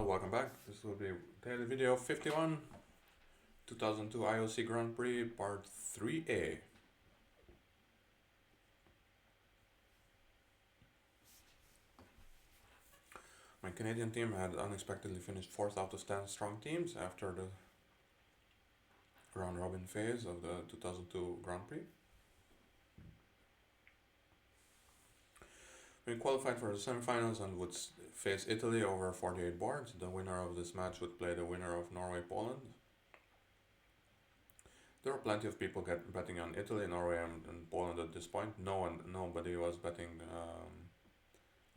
Well, welcome back. This will be daily video 51, 2002 IOC Grand Prix, part 3A. My Canadian team had unexpectedly finished 4th out of 10 strong teams after the round robin phase of the 2002 Grand Prix. We qualified for the semifinals and would face Italy over 48 boards. The winner of this match would play the winner of Norway-Poland. There were plenty of people betting on Italy, Norway, and Poland at this point. Nobody was betting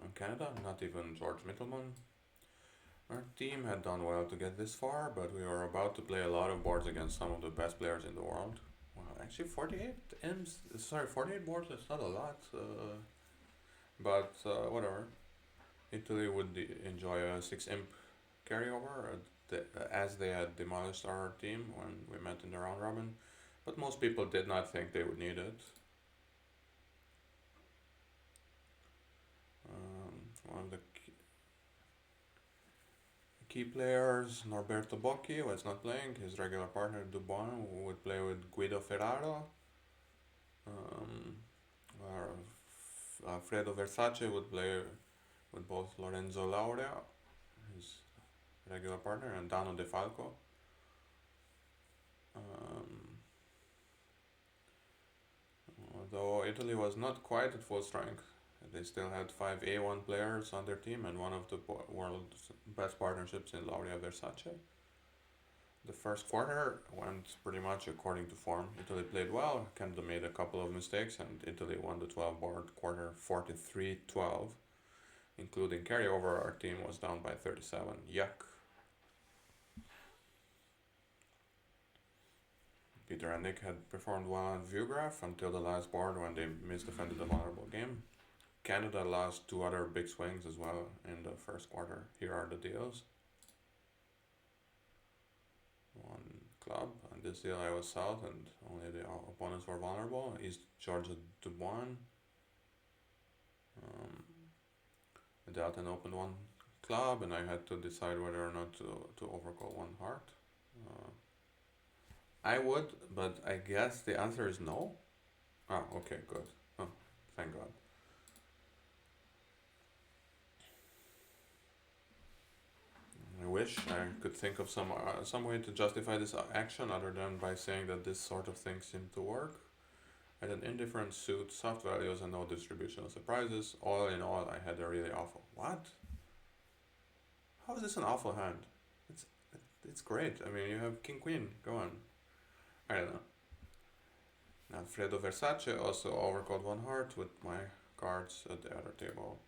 on Canada, not even George Gitelman. Our team had done well to get this far, but we were about to play a lot of boards against some of the best players in the world. Well, actually, 48 boards, that's not a lot. But whatever. Italy would enjoy a 6 imp carryover as they had demolished our team when we met in the round robin, but most people did not think they would need it. One of the key players, Norberto Bocchi, was not playing. His regular partner, Dubois, would play with Guido Ferraro. Alfredo Versace would play with both Lorenzo Laurea, his regular partner, and Dano De Falco. Although Italy was not quite at full strength, they still had 5 A1 players on their team and one of the world's best partnerships in Laurea Versace. The first quarter went pretty much according to form. Italy played well, Canada made a couple of mistakes, and Italy won the 12-board quarter 43-12. Including carryover, our team was down by 37. Yuck. Peter and Nick had performed well on Viewgraph until the last board when they misdefended a vulnerable game. Canada lost 2 other big swings as well in the first quarter. Here are the deals. 1 club. On this deal I was south and only the opponents were vulnerable. East Georgia Dubois. Dalton opened 1 club and I had to decide whether or not to overcall 1 heart. I would, but I guess the answer is no. Oh, okay, good. Oh, thank God. I wish I could think of some way to justify this action other than by saying that this sort of thing seemed to work. I had an indifferent suit, soft values, and no distribution of surprises. All in all, I had a really awful... What? How is this an awful hand? It's great. I mean, you have King Queen. Go on. I don't know. Alfredo Versace also overcalled 1 heart with my cards at the other table.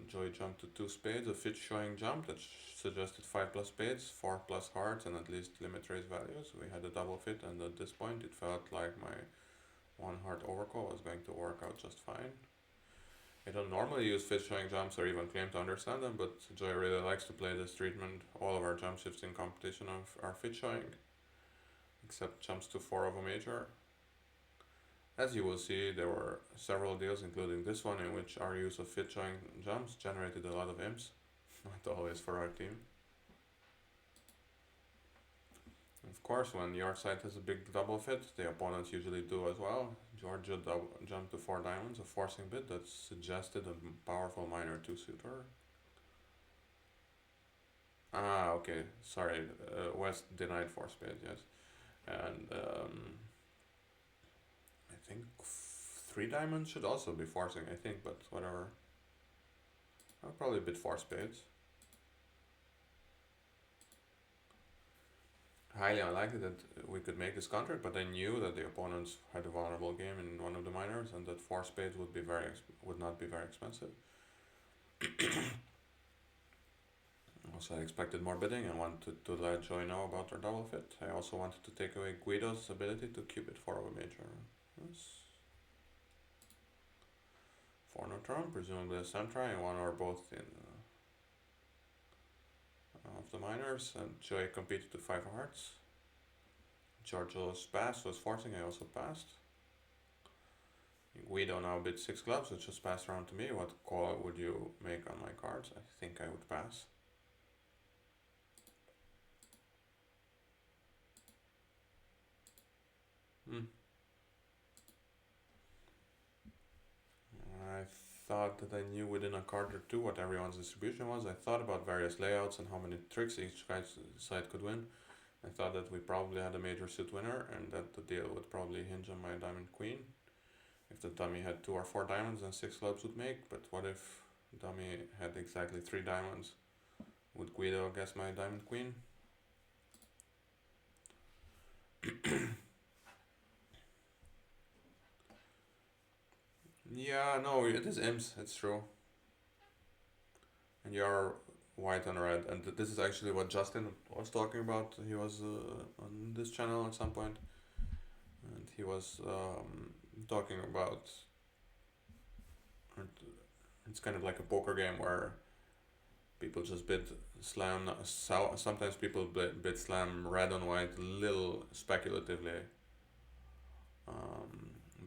Joey jumped to 2 spades, a fit showing jump that suggested 5 plus spades, 4 plus hearts, and at least limit raise values. We had a double fit, and at this point it felt like my 1 heart overcall was going to work out just fine. I don't normally use fit showing jumps or even claim to understand them, but Joey really likes to play this treatment. All of our jump shifts in competition are fit showing, except jumps to 4 of a major. As you will see, there were several deals, including this one, in which our use of fit showing jumps generated a lot of imps, not always for our team. Of course, when your side has a big double fit, the opponents usually do as well. Georgia jumped to 4 diamonds, a forcing bid that suggested a powerful minor 2-suiter. Ah, okay, sorry, West denied 4 spades, yes. And I think 3 diamonds should also be forcing, I think, but whatever. I'll probably bid 4 spades. Highly unlikely that we could make this contract, but I knew that the opponents had a vulnerable game in one of the minors and that 4 spades would not be very expensive. Also, I expected more bidding and wanted to let Joey know about our double fit. I also wanted to take away Guido's ability to cube it 4 of a major. Yes. 4 no turn, presumably a centra, and 1 or both in of the minors, and Joey competed to 5 hearts. Giorgio's pass was forcing, I also passed. Guido now bid 6 clubs, it just passed around to me. What call would you make on my cards? I think I would pass. I thought that I knew within a card or two what everyone's distribution was. I thought about various layouts and how many tricks each side could win. I thought that we probably had a major suit winner and that the deal would probably hinge on my diamond queen. If the dummy had 2 or 4 diamonds, then 6 clubs would make. But what if dummy had exactly 3 diamonds? Would Guido guess my diamond queen? Yeah, no, it is imps, it's true. And you're white and red. And this is actually what Justin was talking about. He was on this channel at some point, and he was talking about. It's kind of like a poker game where people just bid slam. Sometimes people bid slam red on white, little speculatively,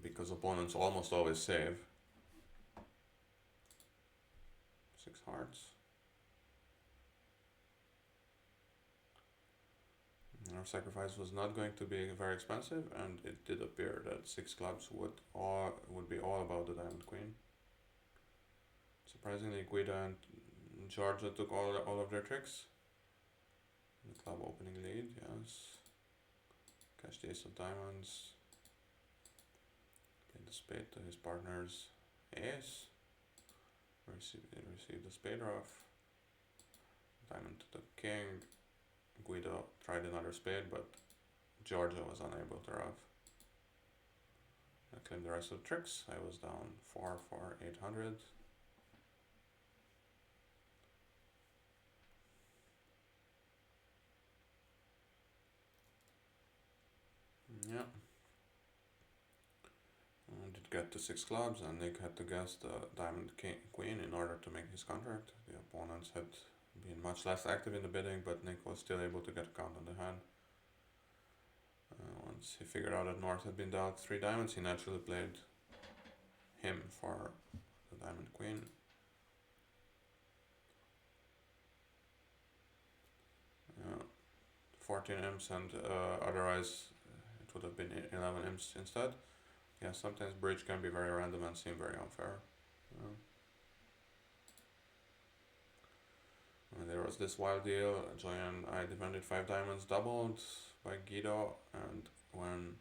because opponents almost always save. 6 hearts. Our sacrifice was not going to be very expensive, and it did appear that 6 clubs would be all about the diamond queen. Surprisingly, Guida and Georgia took all of their tricks. The club opening lead, yes. Catch the ace of diamonds. Play the spade to his partner's ace. Receive the spade off. Diamond to the king. Guido tried another spade, but Georgia was unable to rough. I claimed the rest of the tricks. I was down 4 for 800. Yeah. I did get to 6 clubs, and Nick had to guess the diamond queen in order to make his contract. The opponents had been much less active in the bidding, but Nick was still able to get a count on the hand. Once he figured out that North had been dealt 3 diamonds, he naturally played him for the diamond queen. 14 imps, and otherwise it would have been 11 imps instead. Yeah, sometimes bridge can be very random and seem very unfair. And there was this wild deal. Joy and I defended 5 diamonds doubled by Guido, and when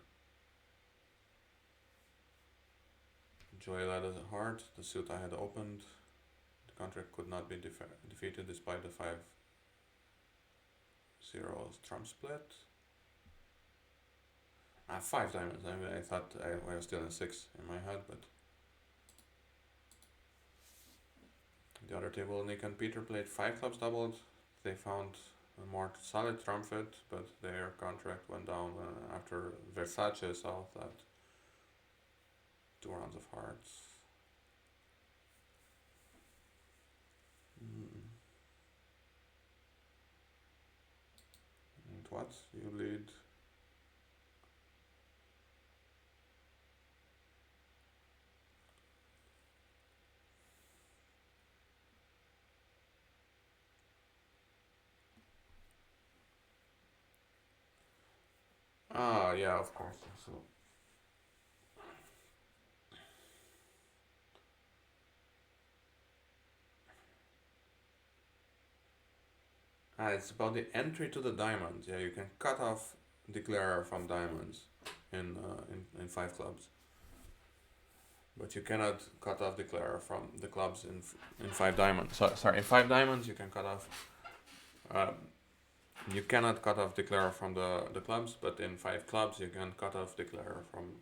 Joy led a heart, the suit I had opened, the contract could not be defeated despite the 5-0 trump split. 5 diamonds. I mean, I thought I was still in 6 in my head, but the other table, Nick and Peter played 5 clubs doubled. They found a more solid trump fit, but their contract went down after Versace saw that 2 rounds of hearts. And what? You lead. Yeah, of course. So it's about the entry to the diamonds. Yeah, you can cut off declarer from diamonds in 5 clubs, but you cannot cut off declarer from the clubs in 5 diamonds. Sorry, in 5 diamonds you can cut off. You cannot cut off declarer from the clubs, but in 5 clubs you can cut off declarer from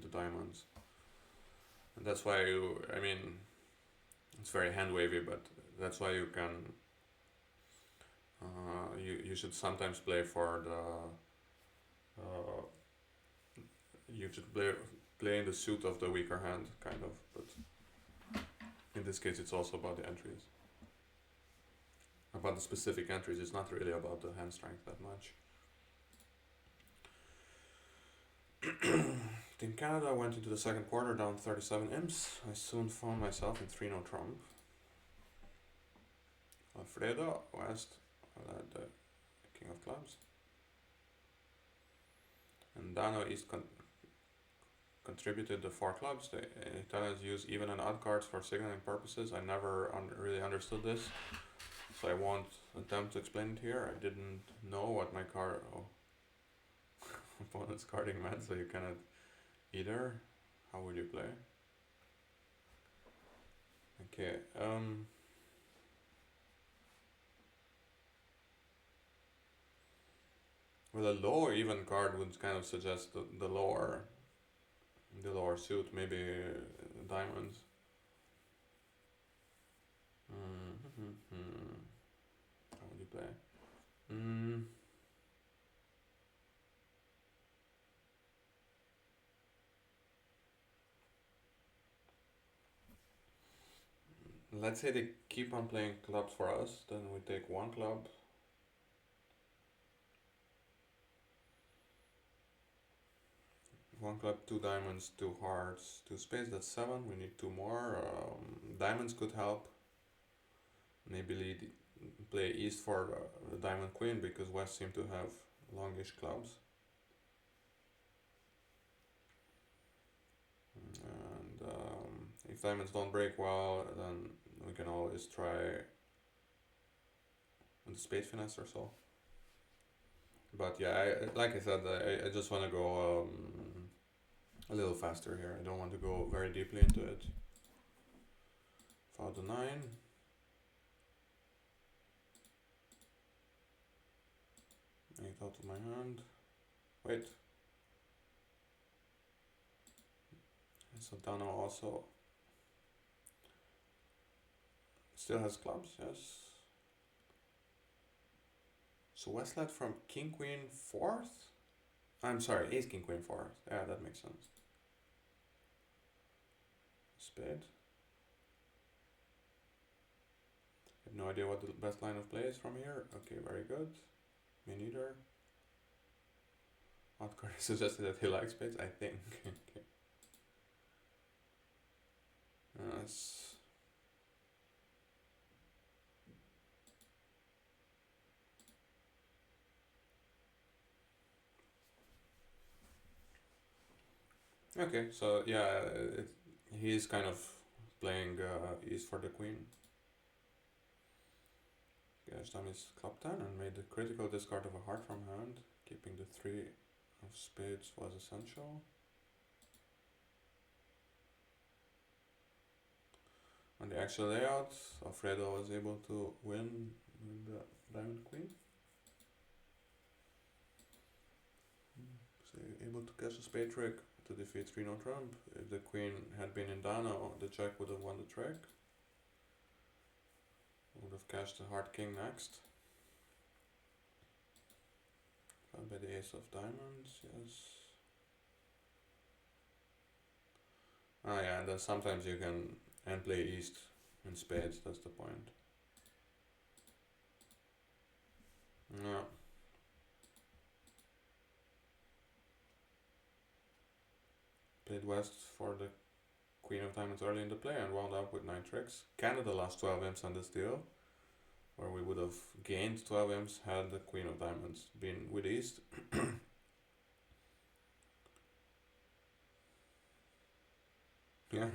the diamonds. And that's why it's very hand wavy, but that's why you can. You should sometimes play for the. You should play in the suit of the weaker hand, kind of, but in this case it's also about the entries. About the specific entries, it's not really about the hand strength that much. Team Canada went into the second quarter down 37 imps. I soon found myself in 3-0 trump. Alfredo West led the King of Clubs. And Dano East contributed the 4 clubs. The Italians use even and odd cards for signaling purposes. I never really understood this, so I won't attempt to explain it here. I didn't know what my card opponent's carding meant, so you cannot either. How would you play? Okay, well, a low even card would kind of suggest the lower suit, maybe diamonds. How would you play? Let's say they keep on playing clubs for us, then we take 1 club. One club, 2 diamonds, 2 hearts, 2 spades, that's 7. We need 2 more. Diamonds could help. Maybe play east for the diamond queen, because West seem to have longish clubs. And if diamonds don't break well, then we can always try the spade finesse or so. But yeah, like I said, I just want to go a little faster here. I don't want to go very deeply into it. Found the 9. 8 out of my hand. Wait. So Dano also still has clubs, yes. So West led from King Queen 4th? I'm sorry, Ace King Queen 4th. Yeah, that makes sense. Spade. I have no idea what the best line of play is from here. Okay, very good. Me neither. Odd card suggested that he likes spades, I think. Okay. Yes. Okay, so yeah, he's kind of playing east for the queen. Gash done his club 10 and made the critical discard of a heart from hand. Keeping the 3 of spades was essential. On the actual layout, Alfredo was able to win with the diamond queen. So able to catch a spade trick to defeat 3-0 trump. If the queen had been in Dano, the jack would have won the trick. Would have cashed the heart king next. Followed by the ace of diamonds, yes. Ah yeah, and then sometimes you can end play east in spades, that's the point. No. Played west for the queen of diamonds early in the play and wound up with 9 tricks. Canada lost 12 imps on this deal, where we would have gained 12 imps had the queen of diamonds been with east. Yeah.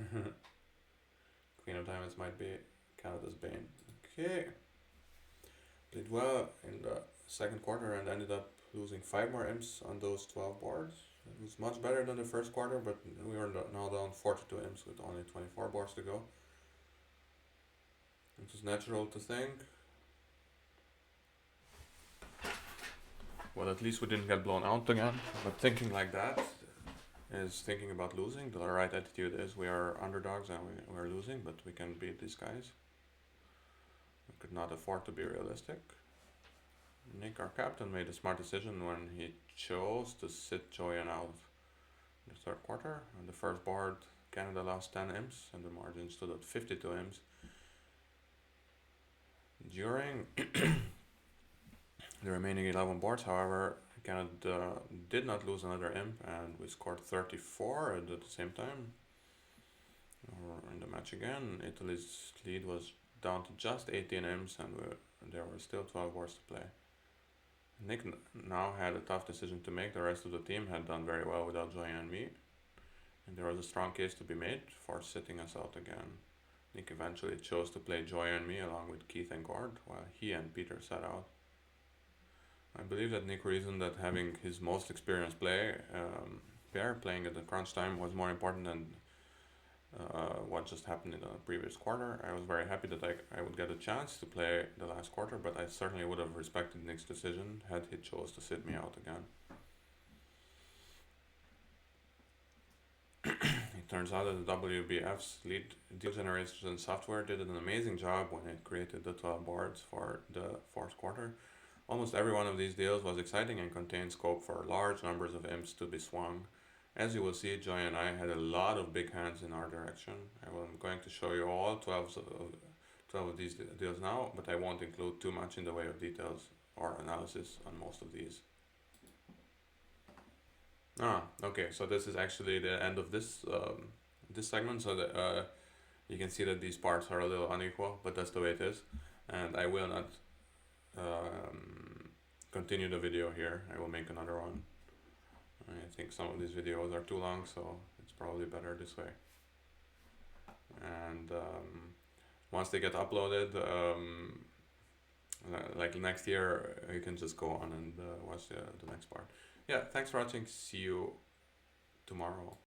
Queen of diamonds might be Canada's bane. Okay. Played well in the second quarter and ended up losing 5 more imps on those 12 boards. It was much better than the first quarter, but we are now down 42 imps with only 24 boards to go. It was natural to think, well, at least we didn't get blown out again. But thinking like that is thinking about losing. The right attitude is we are underdogs and we are losing, but we can beat these guys. We could not afford to be realistic. Nick, our captain, made a smart decision when he chose to sit Joyan out in the third quarter. On the first board, Canada lost 10 imps and the margin stood at 52 imps. During the remaining 11 boards, however, Canada did not lose another imp, and we scored 34 at the same time. In the match again, Italy's lead was down to just 18 imps, and there were still 12 wars to play. Nick now had a tough decision to make. The rest of the team had done very well without Joy and me, and there was a strong case to be made for sitting us out again. Nick eventually chose to play Joy and me along with Keith and Gord, while he and Peter sat out. I believe that Nick reasoned that having his most experienced pair playing at the crunch time was more important than what just happened in the previous quarter. I was very happy that I would get a chance to play the last quarter, but I certainly would have respected Nick's decision had he chose to sit me out again. It turns out that the WBF's lead deal generation software did an amazing job when it created the 12 boards for the fourth quarter. Almost every one of these deals was exciting and contained scope for large numbers of imps to be swung. As you will see, Joy and I had a lot of big hands in our direction. I'm going to show you all 12 of these deals now, but I won't include too much in the way of details or analysis on most of these. Okay, so this is actually the end of this segment, so that you can see that these parts are a little unequal, but that's the way it is, and I will not continue the video here. I will make another one. I think some of these videos are too long, so it's probably better this way. And once they get uploaded, like next year, you can just go on and watch the next part. Yeah, thanks for watching. See you tomorrow.